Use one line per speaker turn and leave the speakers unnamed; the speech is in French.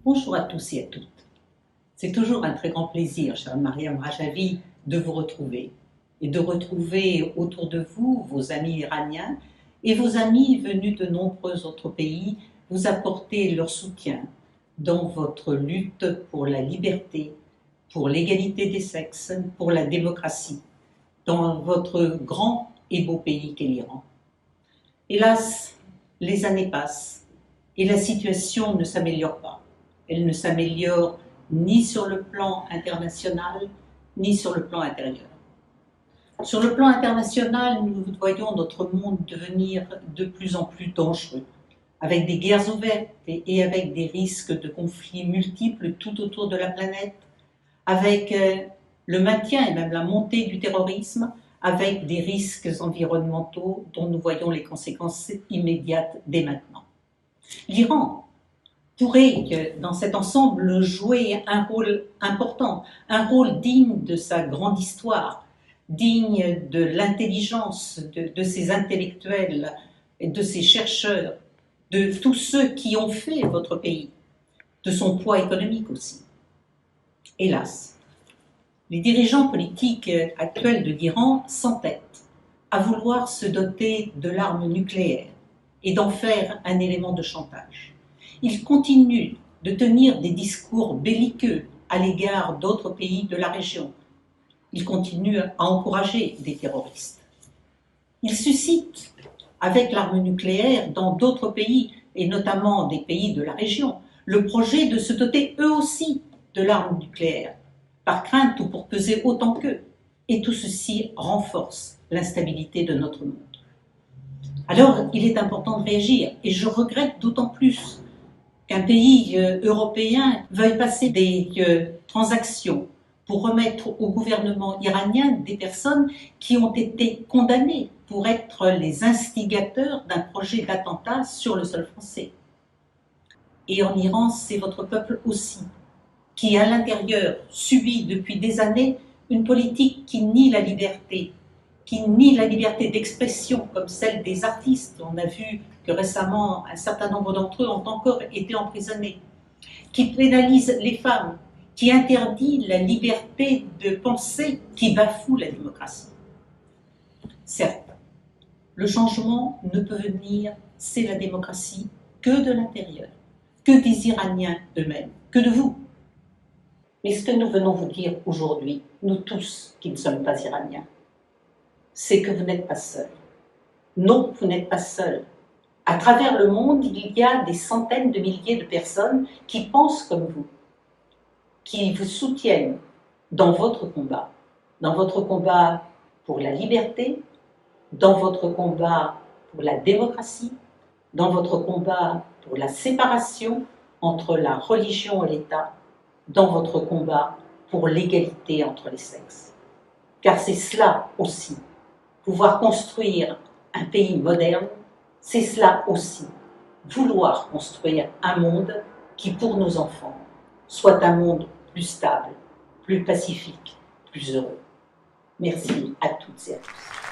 Bonjour à tous et à toutes. C'est toujours un très grand plaisir, chère Mariam Rajavi, de vous retrouver et de retrouver autour de vous vos amis iraniens et vos amis venus de nombreux autres pays vous apporter leur soutien dans votre lutte pour la liberté, pour l'égalité des sexes, pour la démocratie, dans votre grand et beau pays qu'est l'Iran. Hélas, les années passent et la situation ne s'améliore pas. Elle ne s'améliore ni sur le plan international, ni sur le plan intérieur. Sur le plan international, nous voyons notre monde devenir de plus en plus dangereux, avec des guerres ouvertes et avec des risques de conflits multiples tout autour de la planète, avec le maintien et même la montée du terrorisme, avec des risques environnementaux dont nous voyons les conséquences immédiates dès maintenant. L'Iran pourrait, dans cet ensemble, jouer un rôle important, un rôle digne de sa grande histoire, digne de l'intelligence de ses intellectuels, de ses chercheurs, de tous ceux qui ont fait votre pays, de son poids économique aussi. Hélas, les dirigeants politiques actuels de l'Iran s'entêtent à vouloir se doter de l'arme nucléaire et d'en faire un élément de chantage. Ils continuent de tenir des discours belliqueux à l'égard d'autres pays de la région. Ils continuent à encourager des terroristes. Ils suscitent, avec l'arme nucléaire, dans d'autres pays, et notamment des pays de la région, le projet de se doter eux aussi de l'arme nucléaire, par crainte ou pour peser autant qu'eux. Et tout ceci renforce l'instabilité de notre monde. Alors, il est important de réagir, et je regrette d'autant plus qu'un pays européen veuille passer des transactions pour remettre au gouvernement iranien des personnes qui ont été condamnées pour être les instigateurs d'un projet d'attentat sur le sol français. Et en Iran, c'est votre peuple aussi, qui à l'intérieur subit depuis des années une politique qui nie la liberté, d'expression comme celle des artistes. On a vu que récemment, un certain nombre d'entre eux ont encore été emprisonnés, qui pénalise les femmes, qui interdit la liberté de pensée, qui bafoue la démocratie. Certes, le changement ne peut venir, c'est la démocratie, que de l'intérieur, que des Iraniens eux-mêmes, que de vous. Mais ce que nous venons vous dire aujourd'hui, nous tous qui ne sommes pas Iraniens, c'est que vous n'êtes pas seuls. Non, vous n'êtes pas seuls. À travers le monde, il y a des centaines de milliers de personnes qui pensent comme vous, qui vous soutiennent dans votre combat pour la liberté, dans votre combat pour la démocratie, dans votre combat pour la séparation entre la religion et l'État, dans votre combat pour l'égalité entre les sexes. Car c'est cela aussi, pouvoir construire un pays moderne, c'est cela aussi, vouloir construire un monde qui, pour nos enfants, soit un monde plus stable, plus pacifique, plus heureux. Merci à toutes et à tous.